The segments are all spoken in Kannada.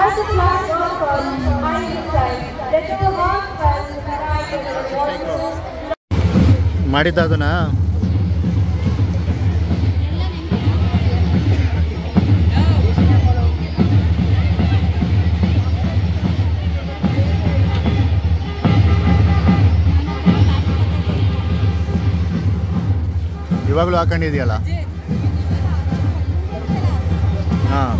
As the flag goes from behind the side, let your heart felt the cry of the voices. ಮಾಡಿದ್ದದನಾ ಇವಾಗಲೂ ಹಾಕೊಂಡಿದೆಯಲ್ಲ ಹಾಂ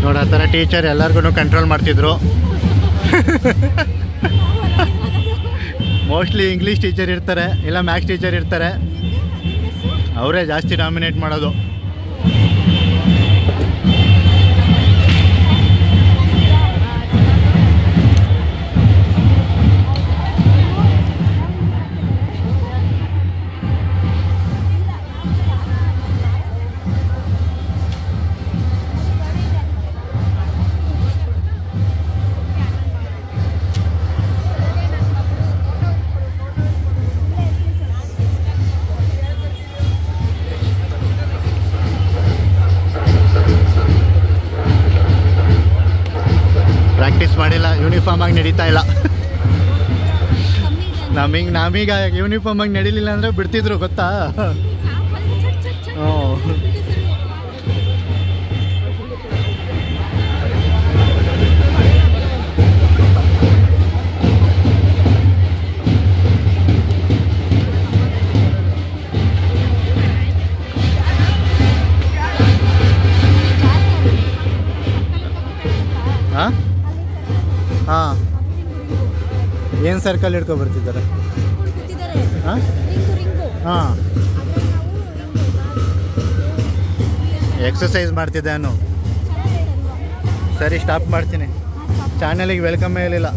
ನೋಡಿ ಆ ಥರ ಟೀಚರ್ ಎಲ್ಲರಿಗೂ ಕಂಟ್ರೋಲ್ ಮಾಡ್ತಿದ್ರು ಮೋಸ್ಟ್ಲಿ ಇಂಗ್ಲೀಷ್ ಟೀಚರ್ ಇರ್ತಾರೆ ಇಲ್ಲ ಮ್ಯಾಥ್ಸ್ ಟೀಚರ್ ಇರ್ತಾರೆ ಅವರೇ ಜಾಸ್ತಿ ಡಾಮಿನೇಟ್ ಮಾಡೋದು ಪ್ರಾಕ್ಟೀಸ್ ಮಾಡಿಲ್ಲ ಯೂನಿಫಾರ್ಮ್ ಆಗಿ ನಡೀತಾ ಇಲ್ಲ ನಮೀಗ ಯೂನಿಫಾರ್ಮ್ ಆಗಿ ನಡೀಲಿಲ್ಲ ಅಂದರೆ ಬಿಡ್ತಿದ್ರು ಗೊತ್ತಾ ಹಾಂ ಹಾಂ ಏನು ಸರ್ಕಲ್ ಹಿಡ್ಕೊ ಬರ್ತಿದ್ದಾರೆ ಹಾಂ ಹಾಂ ಎಕ್ಸಸೈಸ್ ಮಾಡ್ತಿದ್ದೆ ನಾನು ಸರಿ ಸ್ಟಾಪ್ ಮಾಡ್ತೀನಿ ಚಾನಲಿಗೆ ವೆಲ್ಕಮ್ ಹೇಳಿಲ್ಲ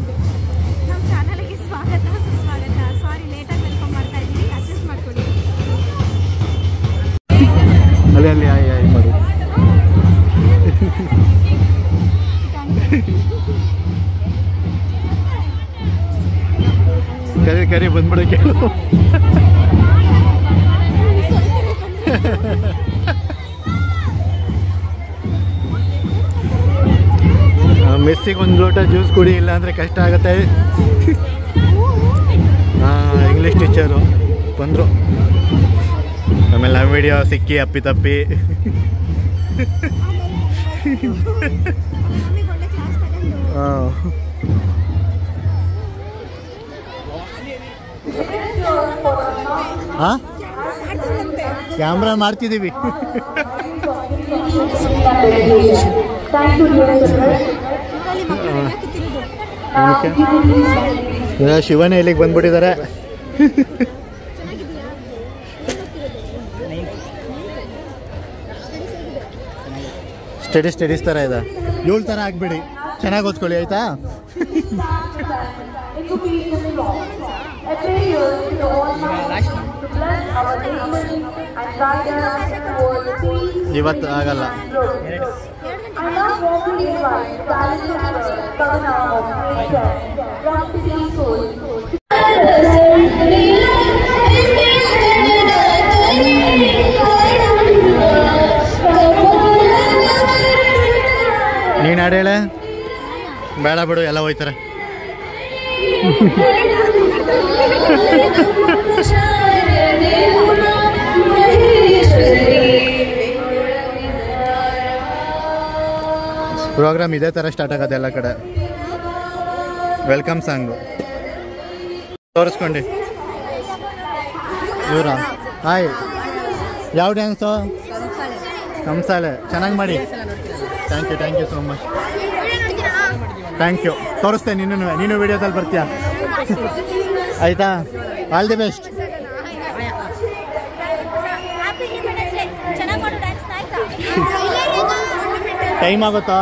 ಅಲ್ಲಿ ಅಲ್ಲಿ ಆಯ್ ಆಯ್ ಮಾಡಿ ಕರಿ ಕರಿ ಬಂದ್ಬಿಡೋಕೆ ಮೆಸ್ಸಿಗೆ ಒಂದು ಲೋಟ ಜ್ಯೂಸ್ ಕುಡಿ ಇಲ್ಲ ಅಂದರೆ ಕಷ್ಟ ಆಗುತ್ತೆ ಇಂಗ್ಲೀಷ್ ಟೀಚರು ಬಂದರು ಆಮೇಲೆ ನಮ್ಮ ವಿಡಿಯೋ ಸಿಕ್ಕಿ ಅಪ್ಪಿ ತಪ್ಪಿ ಹಾಂ ಹಾಂ ಕ್ಯಾಮ್ರಾ ಮಾಡ್ತಿದ್ದೀವಿ ಶಿವನೇ ಇಲ್ಲಿಗೆ ಬಂದ್ಬಿಟ್ಟಿದ್ದಾರೆ ಸ್ಟಡೀಸ್ ಥರ ಇದೆ 7 ಥರ ಆಗ್ಬಿಡಿ ಚೆನ್ನಾಗಿ ಓದ್ಕೊಳ್ಳಿ ಆಯ್ತಾ ಇವತ್ತು ಆಗಲ್ಲ ನೀನು ಹಾಡು ಹೇಳ ಬೇಡ ಬಿಡು ಎಲ್ಲ ಹೋಯ್ತಾರೆ ಪ್ರೋಗ್ರಾಮ್ ಇದೇ ಥರ ಸ್ಟಾರ್ಟ್ ಆಗೋದು ಎಲ್ಲ ಕಡೆ ವೆಲ್ಕಮ್ ಸಾಂಗು ತೋರಿಸ್ಕೊಂಡು ಇವರ ಹಾಯ್ ಯಾವ ಡ್ಯಾನ್ಸು ಕಂಸಾಳೆ ಚೆನ್ನಾಗಿ ಮಾಡಿ thank you so much thank you ತೋರಿಸ್ತೇನೆ ನೀನು ವಿಡಿಯೋದಲ್ಲಿ ಬರ್ತೀಯಾ ಆಯಿತಾ ಆಲ್ ದಿ ಬೆಸ್ಟ್ ಟೈಮ್ ಆಗುತ್ತಾ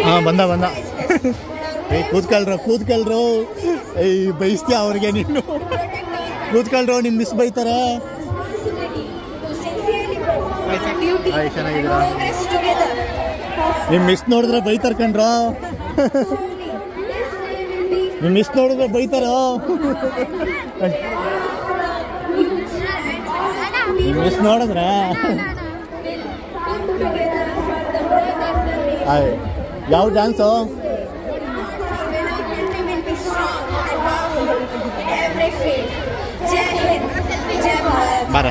ಹಾಂ ಬಂದ ಏಯ್ ಕೂತ್ಕೊಳ್ರು ಏಯ್ ಬೈಸ್ತೀಯ ಅವ್ರಿಗೆ ನೀನು ಕೂತ್ಕೊಳ್ರು ನಿಮ್ಮ ಮಿಸ್ ಬೈತಾರೆ ಚೆನ್ನಾಗಿದ್ದೀರಾ ನಿಮ್ಮ ಮಿಸ್ ನೋಡಿದ್ರೆ ಬೈತಾರೆ ಕಣ್ರ ನಿಮ್ಮ ಮಿಸ್ ನೋಡಿದ್ರೆ ಬೈತಾರೋ. ಮಿಸ್ ನೋಡಿದ್ರೆ ಯಾವ ಡ್ಯಾನ್ಸು? ಬಾರ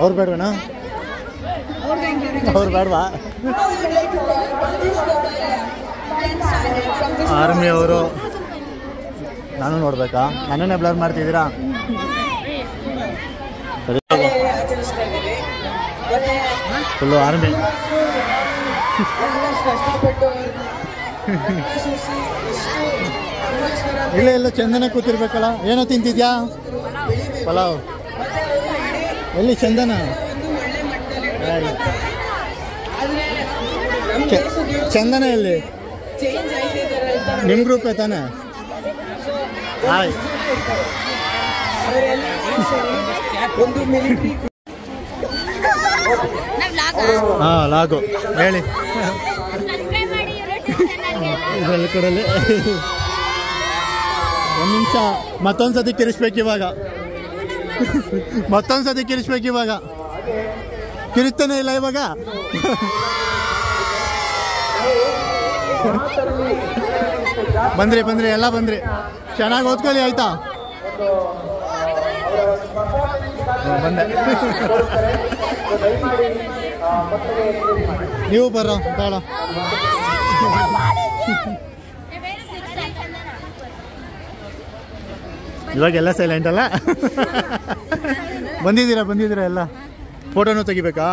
ಅವ್ರು ಬೇಡವೇಣ? ಅವ್ರು ಬೇಡವಾ? ಆರ್ಮಿ ಅವರು. ನಾನು ನೋಡ್ಬೇಕಾ? ನನ್ನನ್ನೇ ಬ್ಲರ್ ಮಾಡ್ತಿದ್ದೀರಾ? Full army. ಇಲ್ಲ ಇಲ್ಲ ಚಂದನ ಕೂತಿರ್ಬೇಕಲ್ಲ. ಏನೋ ತಿಂತಿದ್ಯಾ? ಪಲಾವ್. ಎಲ್ಲಿ ಚಂದನ? ಚಂದನ ಎಲ್ಲಿ? ನಿಮ್ಮ ಗ್ರೂಪೇ ತಾನೆ? ಹಾಯ್. ಹಾಂ ಲಾಗು ಹೇಳಿ. ಇದರಲ್ಲಿ ಕೊಡಲಿ. ಒಂದು ನಿಮಿಷ ಮತ್ತೊಂದು ಸತಿ ಕಿರಿಸ್ಬೇಕು ಇವಾಗ. ಮತ್ತೊಂದು ಸತಿ ಕಿರಿಸ್ಬೇಕು ಇವಾಗ. ಕಿರಿಸ್ತಾನೆ ಇಲ್ಲ ಇವಾಗ. ಬಂದ್ರಿ ಬಂದ್ರಿ ಎಲ್ಲ ಬಂದ್ರಿ. ಚೆನ್ನಾಗಿ ಓದ್ಕೊಳ್ಳಿ ಆಯ್ತಾ? ಬಂದೆ. ನೀವು ಬರೋ ಬೇಡ. ಇವಾಗೆಲ್ಲ ಸೈಲೆಂಟ್ ಅಲ್ಲ. ಬಂದಿದ್ದೀರಾ ಎಲ್ಲ. ಫೋಟೋನು ತೆಗಿಬೇಕಾ?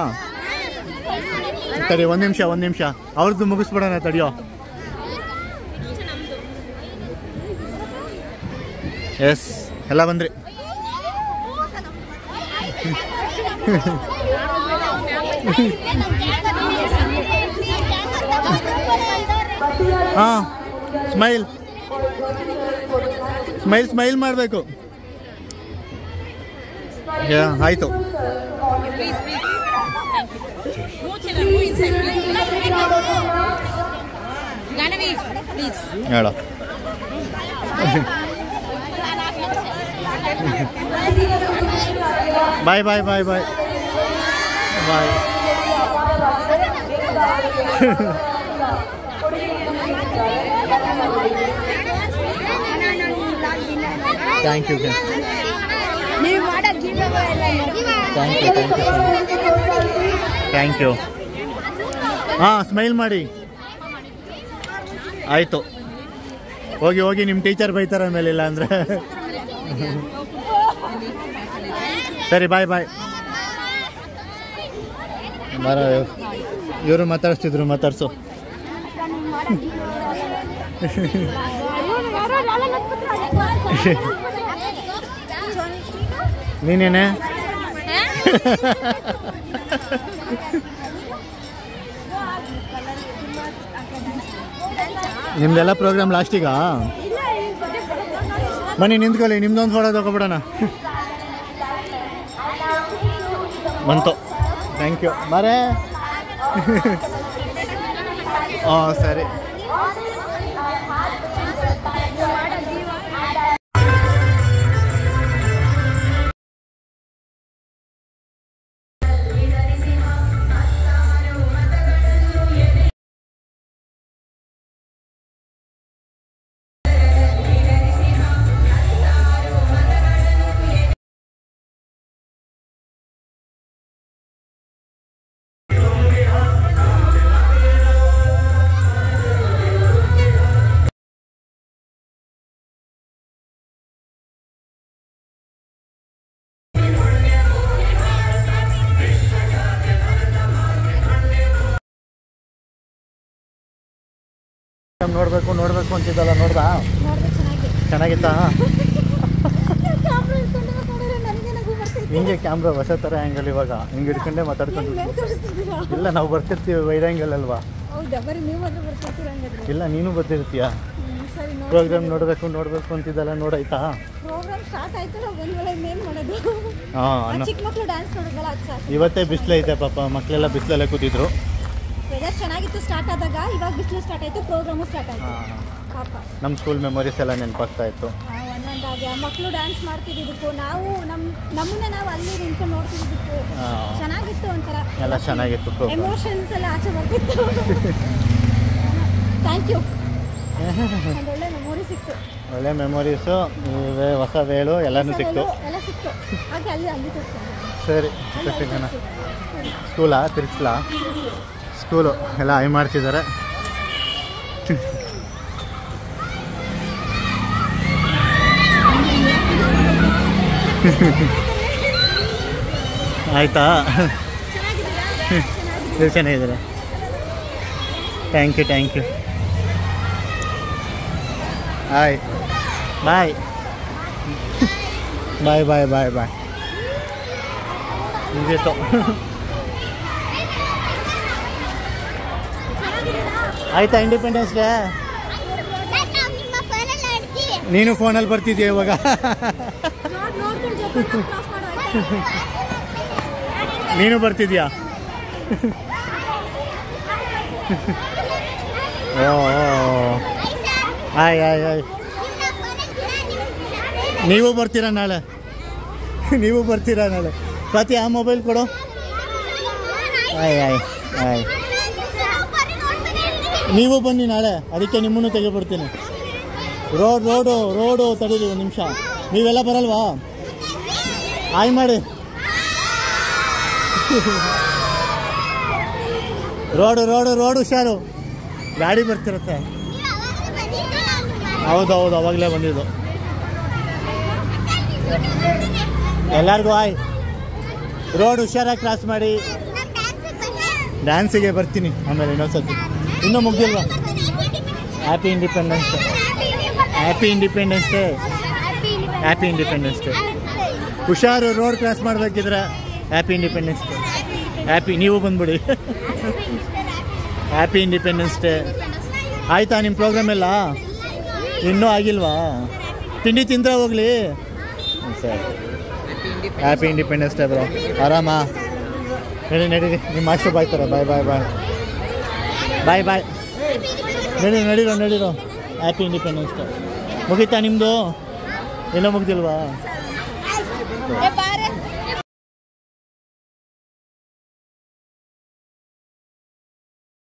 ಸರಿ ಒಂದು ನಿಮಿಷ ಅವ್ರದ್ದು ಮುಗಿಸ್ಬಿಡೋಣ ತಡಿಯೋ. ಎಸ್ ಎಲ್ಲ ಬಂದ್ರಿ. ಹಾಂ ಸ್ಮೈಲ್ ಮಾಡಬೇಕು. ಆಯಿತು. ಹೇಳ. Bye bye bye bye bye. Thank you. Thank you. ಹಾಂ ಸ್ಮೈಲ್ ಮಾಡಿ. ಆಯಿತು ಹೋಗಿ ನಿಮ್ಮ ಟೀಚರ್ ಬೈತಾರೆ ಆಮೇಲೆ ಇಲ್ಲ ಅಂದರೆ. ಸರಿ ಬಾಯ್ ಬಾಯ್. ಬರ ಇವರು ಮಾತಾಡ್ಸು. ನೀನೇನೆ ನಿಮ್ದೆಲ್ಲ ಪ್ರೋಗ್ರಾಮ್ ಲಾಸ್ಟಿಗಾ? ಬನ್ನಿ ನಿಂತ್ಕೊಳ್ಳಿ, ನಿಮ್ದೊಂದು ಫೋಟೋ ತಗೊಬಿಡೋಣ. ಬಂತು. Thank you. ಬರೇ. ಹಾಂ ಸರಿ. ನೋಡ್ಬೇಕು ಅಂತಿದ್ದಲ್ಲ, ನೋಡ್ದಾ? ಚೆನ್ನಾಗಿತ್ತಾ? ಹಿಂಗೆ ಕ್ಯಾಮ್ರಾ ಹೊಸ ಥರ ಆ್ಯಂಗಲ್ ಇವಾಗ ಹಿಂಗೆ ಹಿಡ್ಕೊಂಡೆ ಮಾತಾಡ್ಕೊಂಡು. ಇಲ್ಲ ನಾವು ಬರ್ತಿರ್ತೀವಿ ವೈಡ್ ಆ್ಯಂಗಲ್ ಅಲ್ವಾ? ಇಲ್ಲ ನೀನು ಬರ್ತಿರ್ತೀಯ. ಪ್ರೋಗ್ರಾಮ್ ನೋಡಬೇಕು ಅಂತಿದ್ದಲ್ಲ, ನೋಡಾಯ್ತಾ? ಹಾಂ ಇವತ್ತೇ ಬಿಸಿಲೈತೆ ಪಾಪ, ಮಕ್ಕಳೆಲ್ಲ ಬಿಸಿಲಲ್ಲೇ ಕೂತಿದ್ರು. ಚೆನ್ನಾಗಿತ್ತು ಸ್ಟಾರ್ಟ್ ಆದಾಗ. ಇವಾಗ ಬಿಸಿಲು ಸ್ಟಾರ್ಟ್ ಆಯಿತು, ಪ್ರೋಗ್ರಾಮು ಸ್ಟಾರ್ಟ್ ಆಯಿತು. ನಮ್ಮ ಸ್ಕೂಲ್ ಮೆಮೊರೀಸ್ ಎಲ್ಲ ನೆನಪಾಗ್ತಾ ಇತ್ತು. ಒಂದೊಂದಾಗಿ ಮಕ್ಕಳು ಡ್ಯಾನ್ಸ್ ಮಾಡ್ತಿದ್ದಕ್ಕೂ ನಾವು ನಮ್ಮನ್ನ ನಾವು ಅಲ್ಲಿ ನಿಂತ್ಕೊಂಡು ನೋಡ್ತಿದ್ದಕ್ಕೂ ಚೆನ್ನಾಗಿತ್ತು. ಒಂಥರ ಎಲ್ಲ ಚೆನ್ನಾಗಿತ್ತು. ಎಮೋಷನ್ಸ್ ಎಲ್ಲ ಆಚೆ ಬರ್ತಿತ್ತು. Thank you. ಒಳ್ಳೆ ಮೆಮೊರಿ ಸಿಕ್ತು. ಒಳ್ಳೆ ಮೆಮೊರೀಸು, ಹೊಸ ವೇಳು ಎಲ್ಲನೂ ಸಿಕ್ತು. ಎಲ್ಲ ಸಿಕ್ತು. ಹಾಗೆ ಅಲ್ಲಿ ಸರಿ ಸ್ಕೂಲಾ ತಿರ್ಗಿಸ್ಲಾ? ಸ್ಕೂಲು ಎಲ್ಲ ಐ ಮಾಡ್ತಿದ್ದಾರೆ. ಆಯಿತಾ? ಚೆನ್ನಾಗಿದ್ದಾರೆ. Thank you. Hi bye. ಮುಗೀತು. ಆಯ್ತಾ ಇಂಡಿಪೆಂಡೆನ್ಸ್ ಡೇ? ನೀನು ಫೋನಲ್ಲಿ ಬರ್ತಿದ್ಯಾ ಇವಾಗ? ನೀನು ಬರ್ತಿದ್ಯಾ? ಆಯ್ ನೀವು ಬರ್ತೀರಾ ನಾಳೆ? ಪ್ರತಿ ಆ ಮೊಬೈಲ್ ಕೊಡು. ಆಯ್ ನೀವು ಬನ್ನಿ ನಾಳೆ, ಅದಕ್ಕೆ ನಿಮ್ಮನ್ನು ತೆಗೆದುಬಿಡ್ತೀನಿ. ರೋಡು ತಡೀರಿ ಒಂದು ನಿಮಿಷ. ನೀವೆಲ್ಲ ಬರಲ್ವಾ? ಆಯ್ ಮಾಡಿ. ರೋಡು ಹುಷಾರು, ಗಾಡಿ ಬರ್ತಿರುತ್ತೆ. ಹೌದು ಅವಾಗಲೇ ಬಂದಿದ್ದು. ಎಲ್ಲರಿಗೂ ಆಯ್. ರೋಡ್ ಹುಷಾರಾಗಿ ಕ್ರಾಸ್ ಮಾಡಿ. ಡ್ಯಾನ್ಸಿಗೆ ಬರ್ತೀನಿ ಆಮೇಲೆ ಇನ್ನೊಂದ್ಸತಿ. ಇನ್ನೂ ಮುಗ್ದಿಲ್ವಾ? Happy independence day. ಹುಷಾರು, ರೋಡ್ ಕ್ರಾಸ್ ಮಾಡಬೇಕಿದ್ರೆ. Happy independence day. ನೀವು ಬಂದ್ಬಿಡಿ. Happy independence day. ಆಯಿತಾ ನಿಮ್ಮ ಪ್ರೋಗ್ರಾಮ್ ಎಲ್ಲ? ಇನ್ನೂ ಆಗಿಲ್ವಾ? ತಿಂಡಿ ತಿಂದ್ರೆ ಹೋಗ್ಲಿ. ಸರಿ, ಹ್ಯಾಪಿ ಇಂಡಿಪೆಂಡೆನ್ಸ್ ಡೇ ಬ್ರೋ. ಆರಾಮ ನಡೀರಿ. ನಿಮ್ಮ ಮಾಸ್ಟರ್ ಬಾಯ್ತಾರೆ. ಬಾಯ್. ನಡೀರೋ. Happy independence day. ಮುಗೀತಾ ನಿಮ್ಮದು? ಏನೋ ಮುಗ್ದಿಲ್ವಾ?